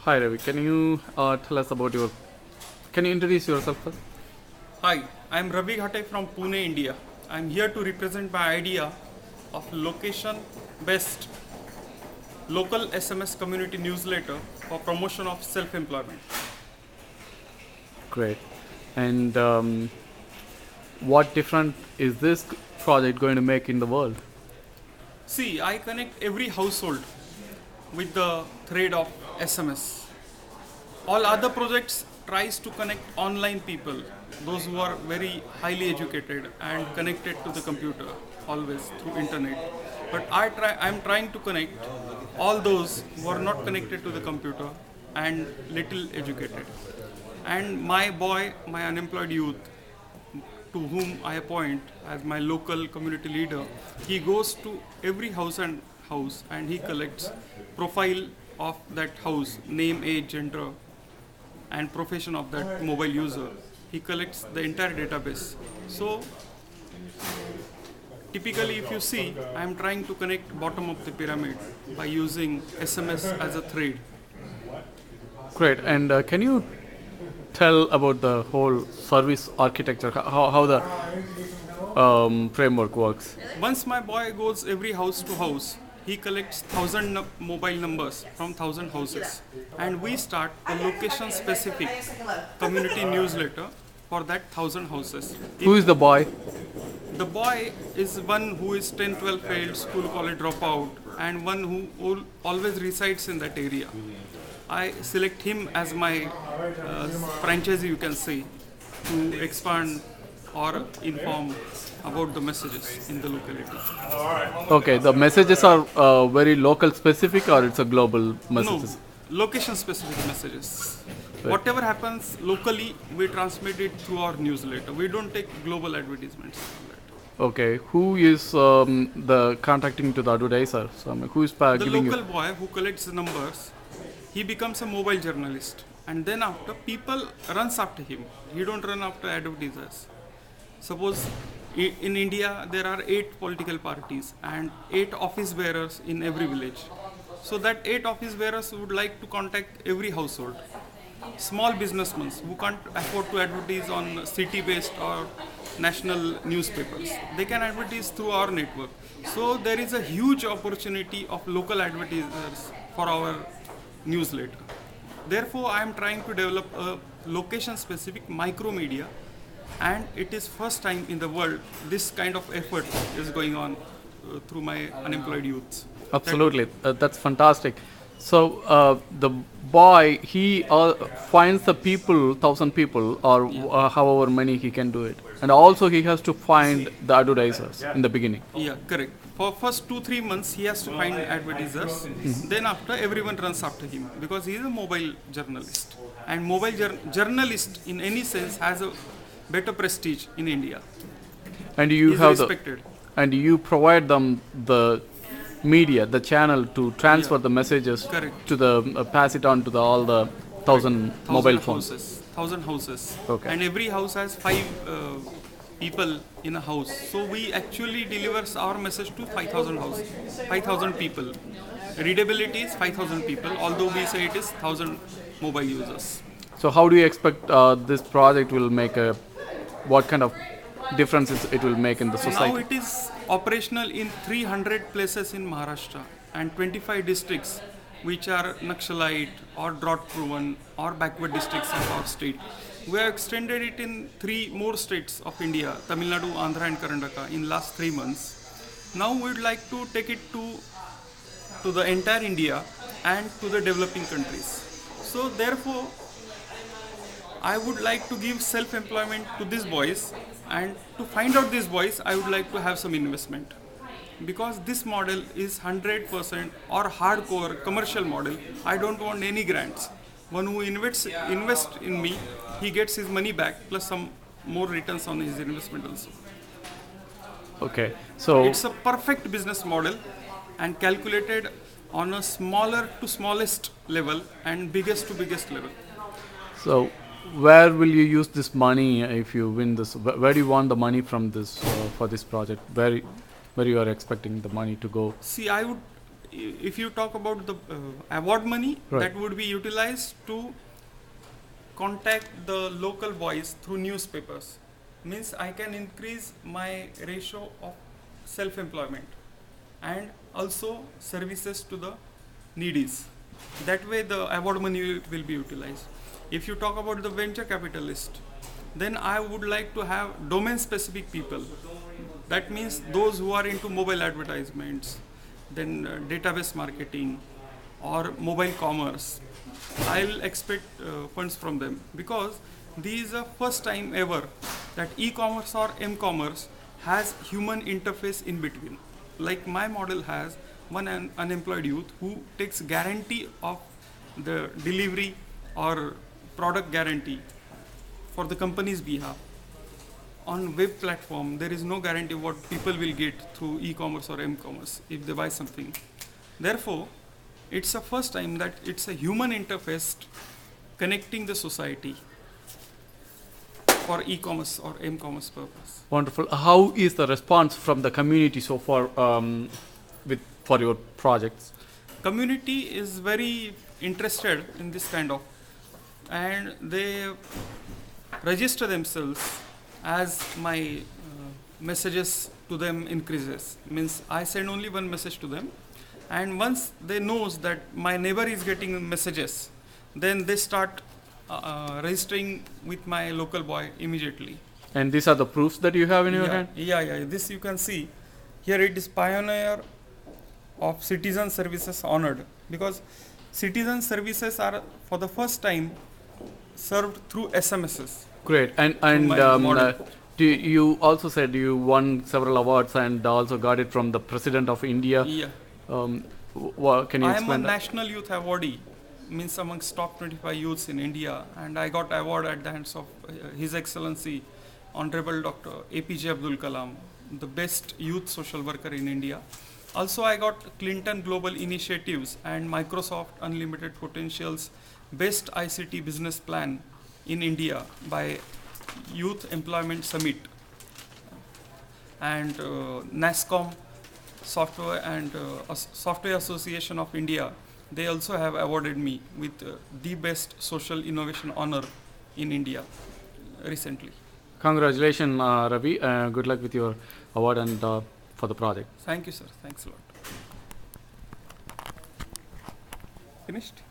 Hi Ravi, can you tell us about your? Can you introduce yourself first? Hi, I am Ravi Ghate from Pune, India. I am here to represent my idea of location based local SMS community newsletter for promotion of self employment. Great. And what different is this project going to make in the world? See, I connect every household with the thread of SMS. All other projects tries to connect online people, those who are very highly educated and connected to the computer always through internet. But I'm trying to connect all those who are not connected to the computer and little educated. And my boy, my unemployed youth, to whom I appoint as my local community leader, he goes to every house and he collects profile of that house, name, age, gender, and profession of that mobile user. He collects the entire database. So typically, if you see, I am trying to connect bottom of the pyramid by using SMS as a thread. Great. And can you tell about the whole service architecture, how the framework works? Once my boy goes every house to house, he collects 1,000 mobile numbers from 1,000 houses, and we start a location specific community newsletter for that 1,000 houses. Who is the boy? The boy is one who is 10, 12 failed, school, college dropout, and one who always resides in that area. I select him as my franchisee, you can say, to expand or inform about the messages in the locality. Okay, the messages are very local specific or it's a global No, messages? location specific messages. Right. Whatever happens locally, we transmit it through our newsletter. We don't take global advertisements on that. Okay, who is the contacting to the advertiser? So, I mean, who is The giving local you? boy who collects the numbers, he becomes a mobile journalist, and then after people runs after him. He don't run after advertisers. Suppose in India there are 8 political parties and 8 office bearers in every village. So that 8 office bearers would like to contact every household. Small businessmen who can't afford to advertise on city-based or national newspapers, they can advertise through our network. So there is a huge opportunity of local advertisers for our newsletter. Therefore, I am trying to develop a location-specific micro media, and it is first time in the world this kind of effort is going on through my unemployed youth. Absolutely, that's fantastic. So the boy he finds the people, 1,000 people, or however many he can do it, and also he has to find the advertisers in the beginning. Yeah, correct. For first 2-3 months, he has to find advertisers. Then after, everyone runs after him because he is a mobile journalist, and mobile journalist in any sense has a better prestige in India. And He you is have respected. and you provide them the media, the channel to transfer Yeah. the messages Correct. to the pass it on to the all the 1,000 mobile phones. 1,000 houses. Okay. And every house has 5 people in a house. So we actually delivers our message to 5,000 houses, 5,000 people. Readability is 5,000 people, although we say it is 1,000 mobile users. So how do you expect this project will make a what kind of differences it will make in the Now society? it is operational in 300 places in Maharashtra and 25 districts which are Naxalite or drought proven or backward districts of our state. We have extended it in 3 more states of India, Tamil Nadu, Andhra and Karnataka in last 3 months. Now we would like to take it to the entire India and to the developing countries. So therefore I would like to give self-employment to these boys, and to find out these boys, I would like to have some investment because this model is 100% or hardcore commercial model. I don't want any grants. One who invest in me, he gets his money back plus some more returns on his investment also. Okay, so It's a perfect business model and calculated on a smaller to smallest level and biggest to biggest level. so where will you use this money if you win this? Where do you want the money from this for this project? Where you are expecting the money to go? See, I would, if you talk about the award money, Right. that would be utilized to contact the local boys through newspapers. Means I can increase my ratio of self-employment and also services to the needies. That way the award money will be utilized. If you talk about the venture capitalist, then I would like to have domain specific people. That means those who are into mobile advertisements, then database marketing or mobile commerce. I'll expect funds from them, because these are first time ever that e-commerce or m-commerce has human interface in between. Like my model has one unemployed youth who takes guarantee of the delivery or product guarantee for the company's behalf. On web platform, there is no guarantee what people will get through e-commerce or m-commerce if they buy something. Therefore, it's the first time that it's a human interface connecting the society for e-commerce or m-commerce purpose. Wonderful. How is the response from the community so far for your projects? Community is very interested in this kind of, and they register themselves as my messages to them increases. Means I send only one message to them, and once they knows that my neighbor is getting messages, then they start registering with my local boy immediately. And these are the proofs that you have in your hand? Yeah. This you can see. Here it is Pioneer of Citizen Services honored, because citizen services are for the first time served through SMSs. Great. And my model. you also said you won several awards and also got it from the President of India. Yeah. Can you I am a explain that? National Youth Awardee, means amongst top 25 youths in India, and I got award at the hands of His Excellency Honorable Dr. APJ Abdul Kalam, the best youth social worker in India. Also, I got Clinton Global Initiatives and Microsoft Unlimited Potentials Best ICT Business Plan in India by Youth Employment Summit, and NASCOM Software and Software Association of India. They also have awarded me with the best social innovation honor in India recently. Congratulations, Ravi. Good luck with your award and for the project. Thank you, sir. Thanks a lot. Finished?